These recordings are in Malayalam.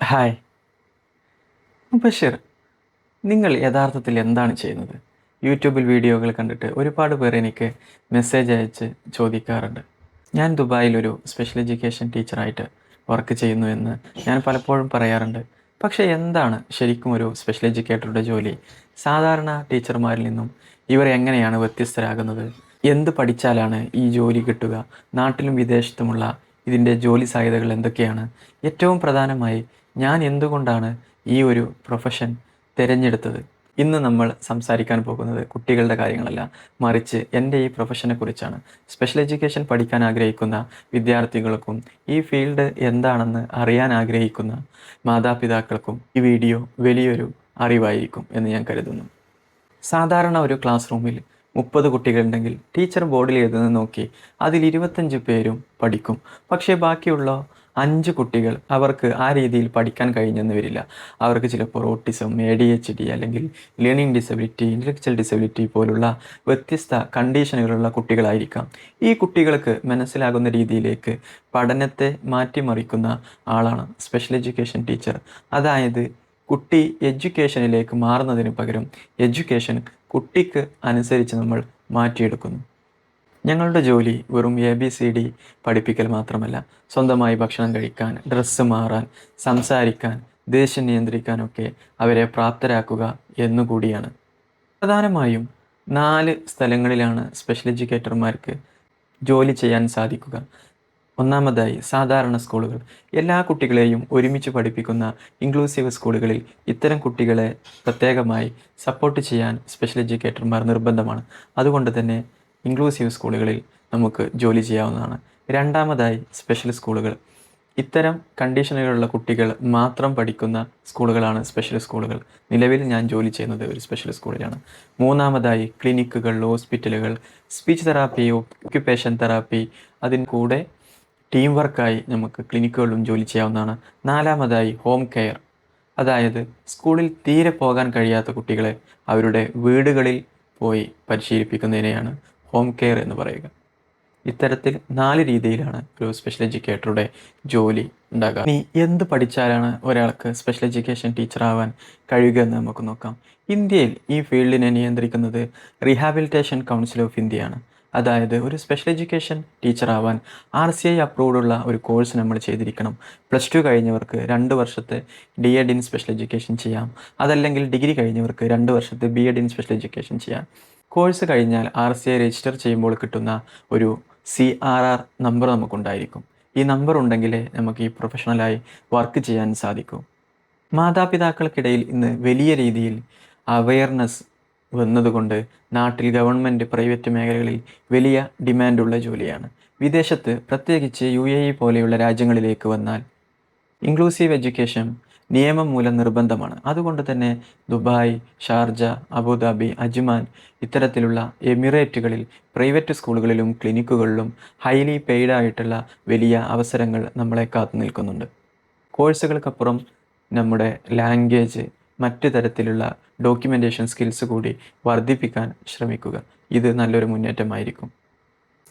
ഹായ് ബഷീർ, നിങ്ങൾ യഥാർത്ഥത്തിൽ എന്താണ് ചെയ്യുന്നത്? യൂട്യൂബിൽ വീഡിയോകൾ കണ്ടിട്ട് ഒരുപാട് പേർ എനിക്ക് മെസ്സേജ് അയച്ച് ചോദിക്കാറുണ്ട്. ഞാൻ ദുബായിൽ ഒരു സ്പെഷ്യൽ എഡ്യൂക്കേഷൻ ടീച്ചറായിട്ട് വർക്ക് ചെയ്യുന്നു എന്ന് ഞാൻ പലപ്പോഴും പറയാറുണ്ട്. പക്ഷേ എന്താണ് ശരിക്കും ഒരു സ്പെഷ്യൽ എഡ്യൂക്കേറ്ററുടെ ജോലി? സാധാരണ ടീച്ചർമാരിൽ നിന്നും ഇവർ എങ്ങനെയാണ് വ്യത്യസ്തരാകുന്നത്? എന്ത് പഠിച്ചാലാണ് ഈ ജോലി കിട്ടുക? നാട്ടിലും വിദേശത്തുമുള്ള ഇതിൻ്റെ ജോലി സാധ്യതകൾ എന്തൊക്കെയാണ്? ഏറ്റവും പ്രധാനമായി ഞാൻ എന്തുകൊണ്ടാണ് ഈ ഒരു പ്രൊഫഷൻ തിരഞ്ഞെടുത്തത്? ഇന്ന് നമ്മൾ സംസാരിക്കാൻ പോകുന്നത് കുട്ടികളുടെ കാര്യങ്ങളല്ല, മറിച്ച് എൻ്റെ ഈ പ്രൊഫഷനെ കുറിച്ചാണ്. സ്പെഷ്യൽ എഡ്യൂക്കേഷൻ പഠിക്കാൻ ആഗ്രഹിക്കുന്ന വിദ്യാർത്ഥികൾക്കും ഈ ഫീൽഡ് എന്താണെന്ന് അറിയാൻ ആഗ്രഹിക്കുന്ന മാതാപിതാക്കൾക്കും ഈ വീഡിയോ വലിയൊരു അറിവായിരിക്കും എന്ന് ഞാൻ കരുതുന്നു. സാധാരണ ഒരു ക്ലാസ് റൂമിൽ 30 കുട്ടികളുണ്ടെങ്കിൽ ടീച്ചർ ബോർഡിൽ എഴുതുന്നത് നോക്കി അതിൽ 25 പേരും പഠിക്കും. പക്ഷേ ബാക്കിയുള്ള 5 കുട്ടികൾ അവർക്ക് ആ രീതിയിൽ പഠിക്കാൻ കഴിഞ്ഞെന്ന് വരില്ല. അവർക്ക് ചിലപ്പോൾ ഓട്ടിസം, ADHD അല്ലെങ്കിൽ ലേണിംഗ് ഡിസബിലിറ്റി, ഇൻ്റലക്ച്വൽ ഡിസബിലിറ്റി പോലുള്ള വ്യത്യസ്ത കണ്ടീഷനുകളുള്ള കുട്ടികളായിരിക്കാം. ഈ കുട്ടികൾക്ക് മനസ്സിലാകുന്ന രീതിയിലേക്ക് പഠനത്തെ മാറ്റിമറിക്കുന്ന ആളാണ് സ്പെഷ്യൽ എഡ്യൂക്കേഷൻ ടീച്ചർ. അതായത് കുട്ടി എഡ്യൂക്കേഷനിലേക്ക് മാറുന്നതിന് പകരം എഡ്യൂക്കേഷൻ കുട്ടിക്ക് അനുസരിച്ച് നമ്മൾ മാറ്റിയെടുക്കുന്നു. ഞങ്ങളുടെ ജോലി വെറും ABCD പഠിപ്പിക്കൽ മാത്രമല്ല, സ്വന്തമായി ഭക്ഷണം കഴിക്കാൻ, ഡ്രസ്സ് മാറാൻ, സംസാരിക്കാൻ, ദേഷ്യം നിയന്ത്രിക്കാനൊക്കെ അവരെ പ്രാപ്തരാക്കുക എന്നുകൂടിയാണ്. പ്രധാനമായും 4 സ്ഥലങ്ങളിലാണ് സ്പെഷ്യൽ എഡ്യൂക്കേറ്റർമാർക്ക് ജോലി ചെയ്യാൻ സാധിക്കുക. ഒന്നാമതായി സാധാരണ സ്കൂളുകൾ. എല്ലാ കുട്ടികളെയും ഒരുമിച്ച് പഠിപ്പിക്കുന്ന ഇൻക്ലൂസീവ് സ്കൂളുകളിൽ ഇത്തരം കുട്ടികളെ പ്രത്യേകമായി സപ്പോർട്ട് ചെയ്യാൻ സ്പെഷ്യൽ എഡ്യൂക്കേറ്റർമാർ നിർബന്ധമാണ്. അതുകൊണ്ട് തന്നെ ഇൻക്ലൂസീവ് സ്കൂളുകളിൽ നമുക്ക് ജോലി ചെയ്യാവുന്നതാണ്. രണ്ടാമതായി സ്പെഷ്യൽ സ്കൂളുകൾ. ഇത്തരം കണ്ടീഷനുകളുള്ള കുട്ടികൾ മാത്രം പഠിക്കുന്ന സ്കൂളുകളാണ് സ്പെഷ്യൽ സ്കൂളുകൾ. നിലവിൽ ഞാൻ ജോലി ചെയ്യുന്നത് ഒരു സ്പെഷ്യൽ സ്കൂളിലാണ്. മൂന്നാമതായി ക്ലിനിക്കുകൾ, ഹോസ്പിറ്റലുകൾ, സ്പീച്ച് തെറാപ്പി, ഓക്യുപ്പേഷൻ തെറാപ്പി, അതിന് കൂടെ ടീം വർക്കായി നമുക്ക് ക്ലിനിക്കുകളിലും ജോലി ചെയ്യാവുന്നതാണ്. നാലാമതായി ഹോം കെയർ. അതായത് സ്കൂളിൽ തീരെ പോകാൻ കഴിയാത്ത കുട്ടികളെ അവരുടെ വീടുകളിൽ പോയി പരിശീലിപ്പിക്കുന്നതിനെയാണ് ഹോം കെയർ എന്ന് പറയുക. ഇത്തരത്തിൽ 4 രീതിയിലാണ് ഒരു സ്പെഷ്യൽ എഡ്യൂക്കേറ്ററുടെ ജോലി ഉണ്ടാകുക. ഇനി എന്ത് പഠിച്ചാലാണ് ഒരാൾക്ക് സ്പെഷ്യൽ എഡ്യൂക്കേഷൻ ടീച്ചർ ആവാൻ കഴിയുക എന്ന് നമുക്ക് നോക്കാം. ഇന്ത്യയിൽ ഈ ഫീൽഡിനെ നിയന്ത്രിക്കുന്നത് റീഹാബിലിറ്റേഷൻ കൗൺസിൽ ഓഫ് ഇന്ത്യയാണ്. അതായത് ഒരു സ്പെഷ്യൽ എഡ്യൂക്കേഷൻ ടീച്ചർ ആവാൻ RCI അപ്രൂവ്ഡ് ഉള്ള ഒരു കോഴ്സ് നമ്മൾ ചെയ്തിരിക്കണം. +2 കഴിഞ്ഞവർക്ക് 2 വർഷത്തെ DED ഇൻ സ്പെഷ്യൽ എഡ്യൂക്കേഷൻ ചെയ്യാം. അതല്ലെങ്കിൽ ഡിഗ്രി കഴിഞ്ഞവർക്ക് 2 വർഷത്തെ BEd ഇൻ സ്പെഷ്യൽ എഡ്യൂക്കേഷൻ ചെയ്യാം. കോഴ്സ് കഴിഞ്ഞാൽ RCI രജിസ്റ്റർ ചെയ്യുമ്പോൾ കിട്ടുന്ന ഒരു CRR നമ്പർ നമുക്കുണ്ടായിരിക്കും. ഈ നമ്പർ ഉണ്ടെങ്കിലേ നമുക്ക് ഈ പ്രൊഫഷണലായി വർക്ക് ചെയ്യാൻ സാധിക്കൂ. മാതാപിതാക്കൾക്കിടയിൽ ഇന്ന് വലിയ രീതിയിൽ അവയർനെസ് വന്നതുകൊണ്ട് നാട്ടിൽ ഗവൺമെൻറ്, പ്രൈവറ്റ് മേഖലകളിൽ വലിയ ഡിമാൻഡുള്ള ജോലിയാണ്. വിദേശത്ത്, പ്രത്യേകിച്ച് UAE പോലെയുള്ള രാജ്യങ്ങളിലേക്ക് വന്നാൽ ഇൻക്ലൂസീവ് എഡ്യൂക്കേഷൻ നിയമം മൂലം നിർബന്ധമാണ്. അതുകൊണ്ട് തന്നെ ദുബായ്, ഷാർജ, അബുദാബി, അജ്മാൻ ഇത്തരത്തിലുള്ള എമിറേറ്റുകളിൽ പ്രൈവറ്റ് സ്കൂളുകളിലും ക്ലിനിക്കുകളിലും ഹൈലി പെയ്ഡ് ആയിട്ടുള്ള വലിയ അവസരങ്ങൾ നമ്മളെ കാത്തു നിൽക്കുന്നുണ്ട്. കോഴ്സുകൾക്കപ്പുറം നമ്മുടെ ലാംഗ്വേജ്, മറ്റു തരത്തിലുള്ള ഡോക്യുമെൻറ്റേഷൻ സ്കിൽസ് കൂടി വർദ്ധിപ്പിക്കാൻ ശ്രമിക്കുക. ഇത് നല്ലൊരു മുന്നേറ്റമായിരിക്കും.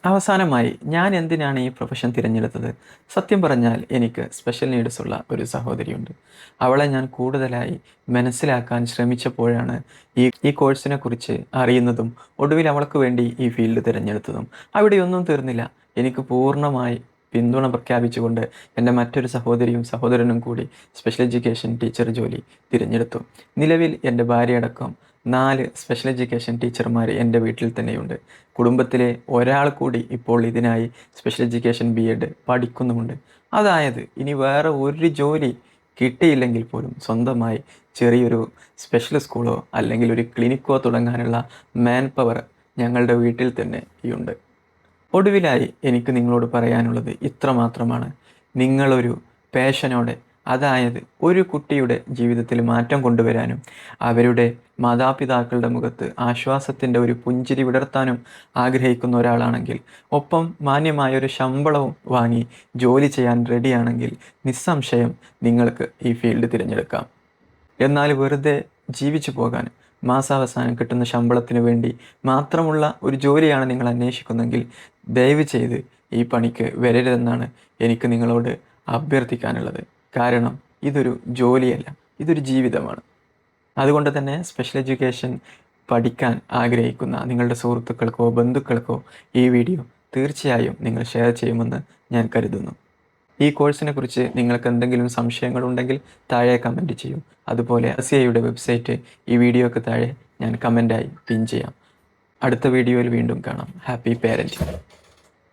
അവസാനമായി ഞാൻ എന്തിനാണ് ഈ പ്രൊഫഷൻ തിരഞ്ഞെടുത്തത്? സത്യം പറഞ്ഞാൽ എനിക്ക് സ്പെഷ്യൽ നീഡ്സ് ഉള്ള ഒരു സഹോദരിയുണ്ട്. അവളെ ഞാൻ കൂടുതലായി മനസ്സിലാക്കാൻ ശ്രമിച്ചപ്പോഴാണ് ഈ കോഴ്സിനെ കുറിച്ച് അറിയുന്നതും ഒടുവിൽ അവൾക്ക് വേണ്ടി ഈ ഫീൽഡ് തിരഞ്ഞെടുത്തതും. അവിടെയൊന്നും തീർന്നില്ല. എനിക്ക് പൂർണ്ണമായി പിന്തുണ പ്രഖ്യാപിച്ചുകൊണ്ട് എൻ്റെ മറ്റൊരു സഹോദരിയും സഹോദരനും കൂടി സ്പെഷ്യൽ എഡ്യൂക്കേഷൻ ടീച്ചർ ജോലി തിരഞ്ഞെടുത്തു. നിലവിൽ എൻ്റെ ഭാര്യയടക്കം 4 സ്പെഷ്യൽ എഡ്യൂക്കേഷൻ ടീച്ചർമാർ എൻ്റെ വീട്ടിൽ തന്നെയുണ്ട്. കുടുംബത്തിലെ ഒരാൾ കൂടി ഇപ്പോൾ ഇതിനായി സ്പെഷ്യൽ എഡ്യൂക്കേഷൻ BEd പഠിക്കുന്നുമുണ്ട്. അതായത് ഇനി വേറെ ഒരു ജോലി കിട്ടിയില്ലെങ്കിൽ പോലും സ്വന്തമായി ചെറിയൊരു സ്പെഷ്യൽ സ്കൂളോ അല്ലെങ്കിൽ ഒരു ക്ലിനിക്കോ തുടങ്ങാനുള്ള മാൻ പവർ ഞങ്ങളുടെ വീട്ടിൽ തന്നെ ഉണ്ട്. ഒടുവിലായി എനിക്ക് നിങ്ങളോട് പറയാനുള്ളത് ഇത്ര മാത്രമാണ്. നിങ്ങളൊരു പാഷനോടെ, അതായത് ഒരു കുട്ടിയുടെ ജീവിതത്തിൽ മാറ്റം കൊണ്ടുവരാനും അവരുടെ മാതാപിതാക്കളുടെ മുഖത്ത് ആശ്വാസത്തിൻ്റെ ഒരു പുഞ്ചിരി വിടർത്താനും ആഗ്രഹിക്കുന്ന ഒരാളാണെങ്കിൽ, ഒപ്പം മാന്യമായൊരു ശമ്പളവും വാങ്ങി ജോലി ചെയ്യാൻ റെഡിയാണെങ്കിൽ നിസ്സംശയം നിങ്ങൾക്ക് ഈ ഫീൽഡ് തിരഞ്ഞെടുക്കാം. എന്നാൽ വെറുതെ ജീവിച്ചു പോകാൻ, മാസാവസാനം കിട്ടുന്ന ശമ്പളത്തിന് വേണ്ടി മാത്രമുള്ള ഒരു ജോലിയാണ് നിങ്ങൾ അന്വേഷിക്കുന്നെങ്കിൽ ദയവ് ചെയ്ത് ഈ പണിക്ക് വരരുതെന്നാണ് എനിക്ക് നിങ്ങളോട് അഭ്യർത്ഥിക്കാനുള്ളത്. കാരണം ഇതൊരു ജോലിയല്ല, ഇതൊരു ജീവിതമാണ്. അതുകൊണ്ട് തന്നെ സ്പെഷ്യൽ എഡ്യൂക്കേഷൻ പഠിക്കാൻ ആഗ്രഹിക്കുന്ന നിങ്ങളുടെ സുഹൃത്തുക്കൾക്കോ ബന്ധുക്കൾക്കോ ഈ വീഡിയോ തീർച്ചയായും നിങ്ങൾ ഷെയർ ചെയ്യുമെന്ന് ഞാൻ കരുതുന്നു. ഈ കോഴ്സിനെ കുറിച്ച് നിങ്ങൾക്ക് എന്തെങ്കിലും സംശയങ്ങളുണ്ടെങ്കിൽ താഴെ കമൻറ്റ് ചെയ്യൂ. അതുപോലെ RCAയുടെ വെബ്സൈറ്റ് ഈ വീഡിയോക്ക് താഴെ ഞാൻ കമൻറ്റായി പിൻ ചെയ്യാം. അടുത്ത വീഡിയോയിൽ വീണ്ടും കാണാം. Happy parenting.